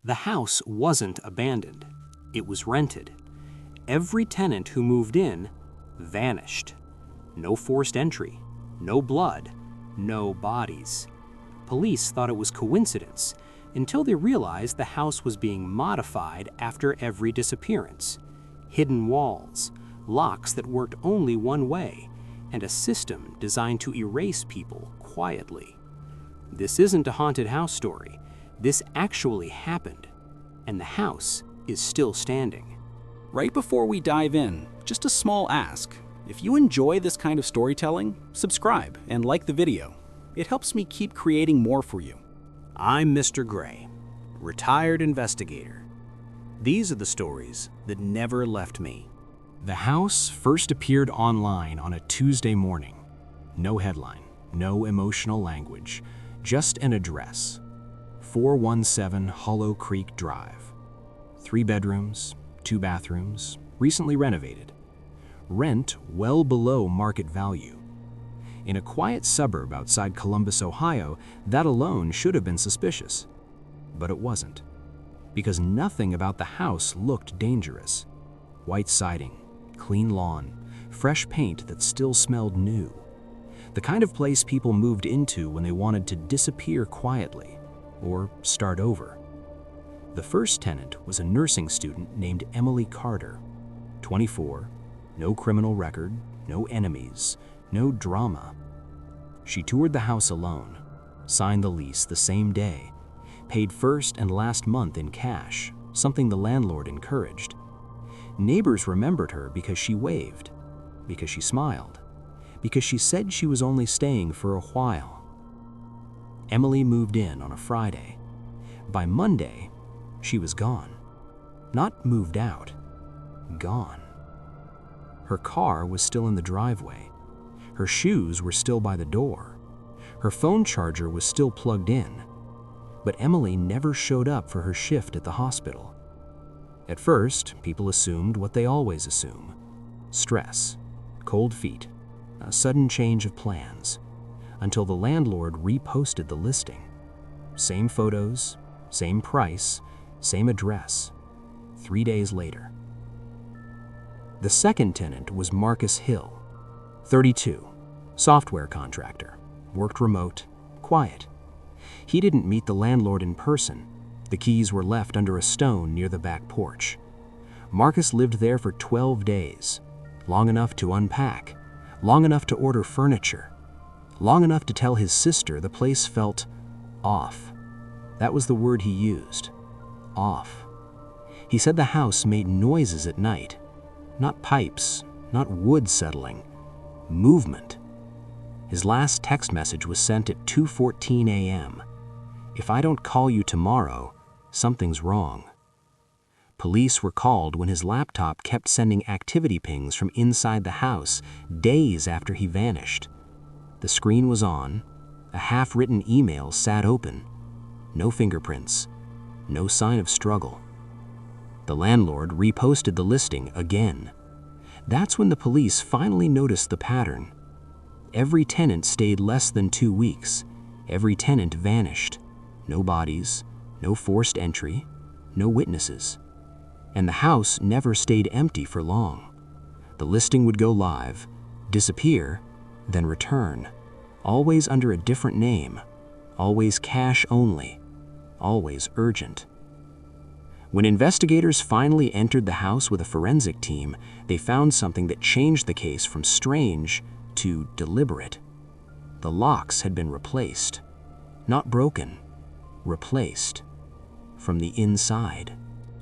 The house wasn't abandoned. It was rented. Every tenant who moved in vanished. No forced entry, no blood, no bodies. Police thought it was coincidence until they realized the house was being modified after every disappearance. Hidden walls, locks that worked only one way, and a system designed to erase people quietly. This isn't a haunted house story. This actually happened, and the house is still standing. Right before we dive in, just a small ask. If you enjoy this kind of storytelling, subscribe and like the video. It helps me keep creating more for you. I'm Mr. Gray, retired investigator. These are the stories that never left me. The house first appeared online on a Tuesday morning. No headline, no emotional language, just an address. 417 Hollow Creek Drive. 3 bedrooms, 2 bathrooms, recently renovated. Rent well below market value. In a quiet suburb outside Columbus, Ohio, that alone should have been suspicious. But it wasn't, because nothing about the house looked dangerous. White siding, clean lawn, fresh paint that still smelled new. The kind of place people moved into when they wanted to disappear quietly or start over. The first tenant was a nursing student named Emily Carter, 24, no criminal record, no enemies, no drama. She toured the house alone, signed the lease the same day, paid first and last month in cash, something the landlord encouraged. Neighbors remembered her because she waved, because she smiled, because she said she was only staying for a while. Emily moved in on a Friday. By Monday, she was gone. Not moved out, gone. Her car was still in the driveway. Her shoes were still by the door. Her phone charger was still plugged in. But Emily never showed up for her shift at the hospital. At first, people assumed what they always assume: stress, cold feet, a sudden change of plans, until the landlord reposted the listing. Same photos, same price, same address. 3 days later. The second tenant was Marcus Hill, 32, software contractor, worked remote, quiet. He didn't meet the landlord in person. The keys were left under a stone near the back porch. Marcus lived there for 12 days, long enough to unpack, long enough to order furniture, long enough to tell his sister the place felt off. That was the word he used, off. He said the house made noises at night. Not pipes, not wood settling, movement. His last text message was sent at 2:14 a.m. If I don't call you tomorrow, something's wrong. Police were called when his laptop kept sending activity pings from inside the house days after he vanished. The screen was on, a half-written email sat open. No fingerprints, no sign of struggle. The landlord reposted the listing again. That's when the police finally noticed the pattern. Every tenant stayed less than 2 weeks. Every tenant vanished. No bodies, no forced entry, no witnesses. And the house never stayed empty for long. The listing would go live, disappear, then return, always under a different name, always cash only, always urgent. When investigators finally entered the house with a forensic team, they found something that changed the case from strange to deliberate. The locks had been replaced. Not broken, replaced. From the inside.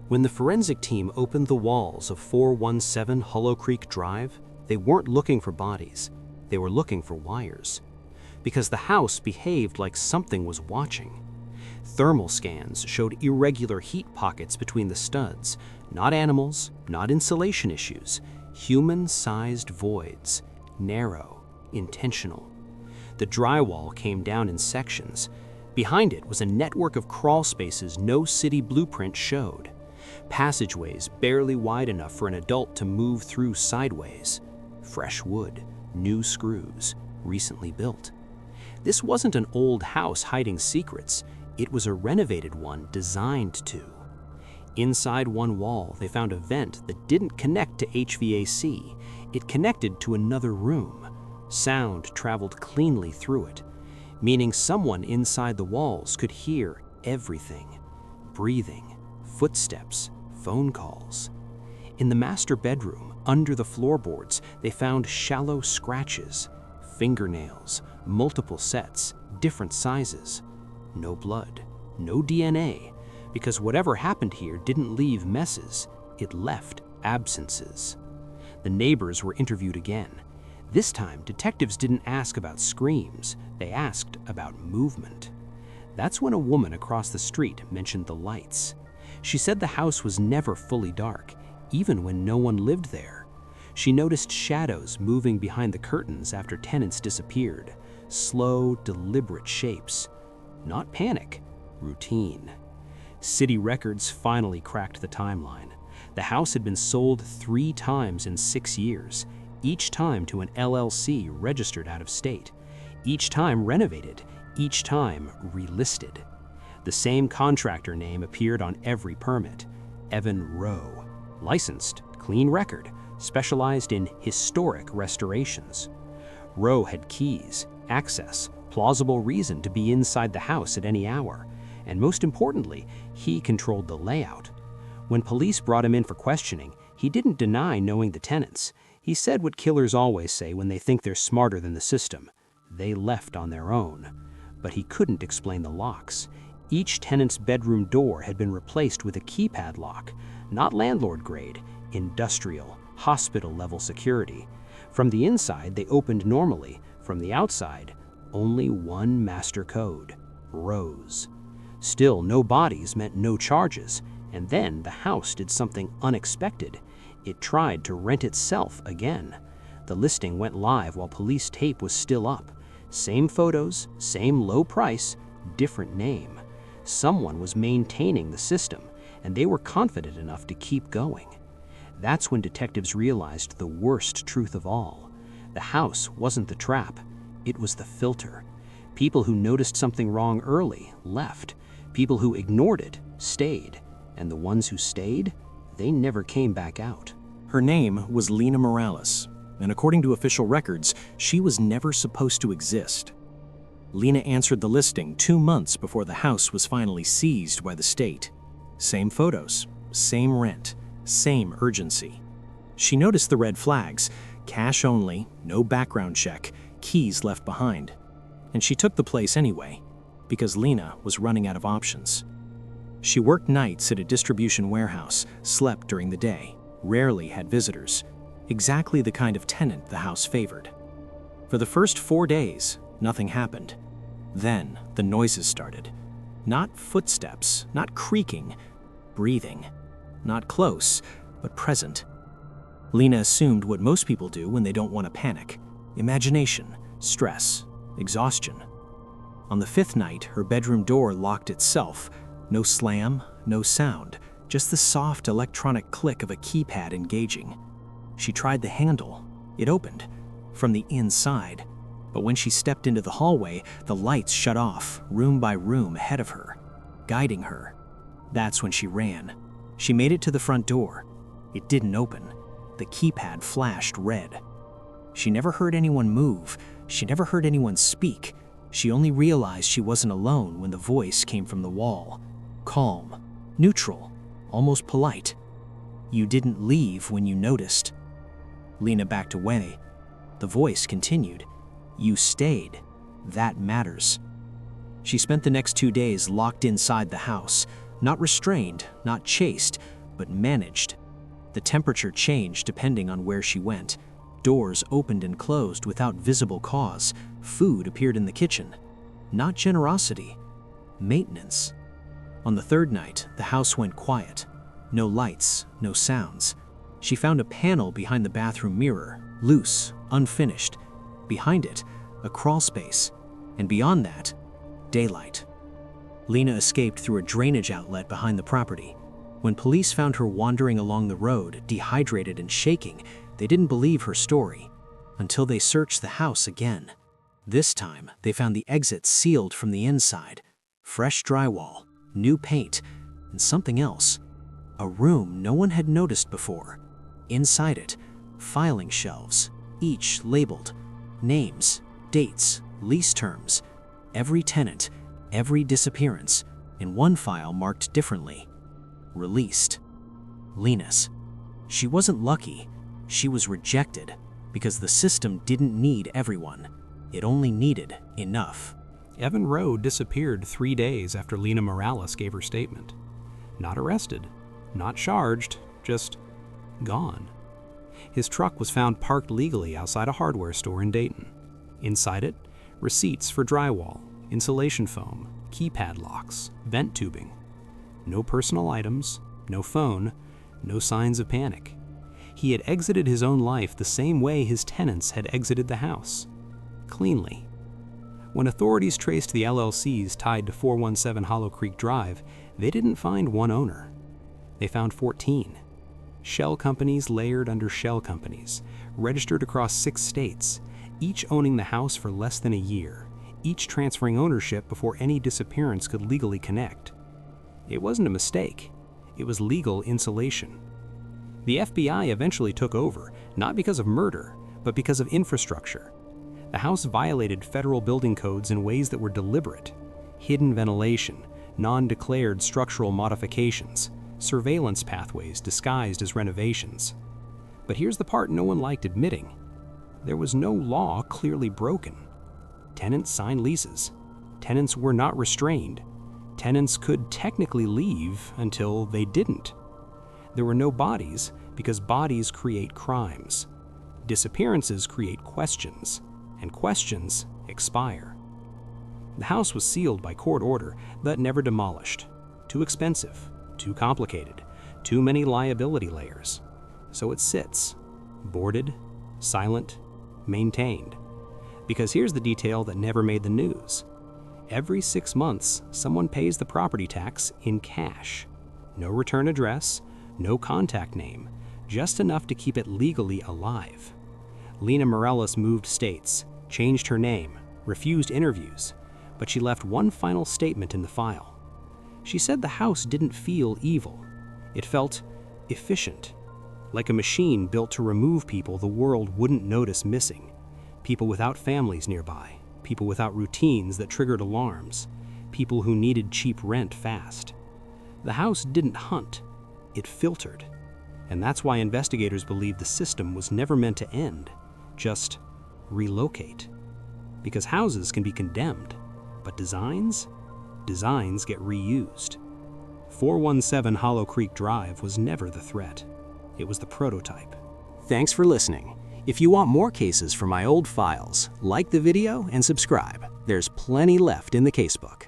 When the forensic team opened the walls of 417 Hollow Creek Drive, they weren't looking for bodies. They were looking for wires. Because the house behaved like something was watching. Thermal scans showed irregular heat pockets between the studs. Not animals, not insulation issues. Human-sized voids. Narrow, intentional. The drywall came down in sections. Behind it was a network of crawl spaces no city blueprint showed. Passageways barely wide enough for an adult to move through sideways. Fresh wood, new screws, recently built. This wasn't an old house hiding secrets. It was a renovated one designed to. Inside one wall, they found a vent that didn't connect to HVAC. It connected to another room. Sound traveled cleanly through it, meaning someone inside the walls could hear everything. Breathing, footsteps, phone calls. In the master bedroom, under the floorboards, they found shallow scratches, fingernails, multiple sets, different sizes. No blood, no DNA, because whatever happened here didn't leave messes, it left absences. The neighbors were interviewed again. This time, detectives didn't ask about screams, they asked about movement. That's when a woman across the street mentioned the lights. She said the house was never fully dark, even when no one lived there. She noticed shadows moving behind the curtains after tenants disappeared, slow, deliberate shapes. Not panic, routine. City records finally cracked the timeline. The house had been sold 3 times in 6 years, each time to an LLC registered out of state, each time renovated, each time relisted. The same contractor name appeared on every permit, Evan Rowe. Licensed, clean record, specialized in historic restorations. Rowe had keys, access, plausible reason to be inside the house at any hour, and most importantly, he controlled the layout. When police brought him in for questioning, he didn't deny knowing the tenants. He said what killers always say when they think they're smarter than the system. They left on their own. But he couldn't explain the locks. Each tenant's bedroom door had been replaced with a keypad lock, not landlord grade, industrial, hospital-level security. From the inside, they opened normally. From the outside, only one master code, Rose. Still, no bodies meant no charges, and then the house did something unexpected. It tried to rent itself again. The listing went live while police tape was still up. Same photos, same low price, different name. Someone was maintaining the system, and they were confident enough to keep going. That's when detectives realized the worst truth of all. The house wasn't the trap, it was the filter. People who noticed something wrong early left. People who ignored it stayed. And the ones who stayed, they never came back out. Her name was Lena Morales, and according to official records, she was never supposed to exist. Lena answered the listing 2 months before the house was finally seized by the state. Same photos, same rent, same urgency. She noticed the red flags, cash only, no background check, keys left behind. And she took the place anyway, because Lena was running out of options. She worked nights at a distribution warehouse, slept during the day, rarely had visitors, exactly the kind of tenant the house favored. For the first 4 days, nothing happened. Then the noises started. Not footsteps, not creaking, breathing. Not close, but present. Lena assumed what most people do when they don't want to panic: imagination, stress, exhaustion. On the 5th night, her bedroom door locked itself. No slam, no sound, just the soft electronic click of a keypad engaging. She tried the handle. It opened, from the inside. But when she stepped into the hallway, the lights shut off, room by room ahead of her, guiding her. That's when she ran. She made it to the front door. It didn't open. The keypad flashed red. She never heard anyone move. She never heard anyone speak. She only realized she wasn't alone when the voice came from the wall. Calm, neutral, almost polite. "You didn't leave when you noticed." Lena backed away. The voice continued. "You stayed. That matters." She spent the next 2 days locked inside the house, not restrained, not chased, but managed. The temperature changed depending on where she went. Doors opened and closed without visible cause. Food appeared in the kitchen. Not generosity, maintenance. On the 3rd night, the house went quiet. No lights, no sounds. She found a panel behind the bathroom mirror, loose, unfinished. Behind it, a crawl space. And beyond that, daylight. Lena escaped through a drainage outlet behind the property. When police found her wandering along the road, dehydrated and shaking, they didn't believe her story until they searched the house again. This time, they found the exit sealed from the inside. Fresh drywall, new paint, and something else. A room no one had noticed before. Inside it, filing shelves, each labeled names, dates, lease terms, every tenant, every disappearance, in one file marked differently. Released. Lena's. She wasn't lucky. She was rejected because the system didn't need everyone. It only needed enough. Evan Rowe disappeared 3 days after Lena Morales gave her statement. Not arrested, not charged, just gone. His truck was found parked legally outside a hardware store in Dayton. Inside it, receipts for drywall, insulation foam, keypad locks, vent tubing. No personal items, no phone, no signs of panic. He had exited his own life the same way his tenants had exited the house, cleanly. When authorities traced the LLCs tied to 417 Hollow Creek Drive, they didn't find one owner. They found 14. Shell companies layered under shell companies, registered across 6 states, each owning the house for less than a year, each transferring ownership before any disappearance could legally connect. It wasn't a mistake. It was legal insulation. The FBI eventually took over, not because of murder, but because of infrastructure. The house violated federal building codes in ways that were deliberate. Hidden ventilation, non-declared structural modifications, surveillance pathways disguised as renovations. But here's the part no one liked admitting. There was no law clearly broken. Tenants signed leases. Tenants were not restrained. Tenants could technically leave until they didn't. There were no bodies because bodies create crimes. Disappearances create questions, and questions expire. The house was sealed by court order, but never demolished. Too expensive, too complicated, too many liability layers. So it sits, boarded, silent, maintained. Because here's the detail that never made the news. Every 6 months, someone pays the property tax in cash. No return address, no contact name, just enough to keep it legally alive. Lena Morales moved states, changed her name, refused interviews, but she left one final statement in the file. She said the house didn't feel evil. It felt efficient, like a machine built to remove people the world wouldn't notice missing. People without families nearby, people without routines that triggered alarms, people who needed cheap rent fast. The house didn't hunt, it filtered. And that's why investigators believe the system was never meant to end, just relocate. Because houses can be condemned, but designs get reused. 417 Hollow Creek Drive was never the threat. It was the prototype. Thanks for listening. If you want more cases from my old files, like the video and subscribe. There's plenty left in the casebook.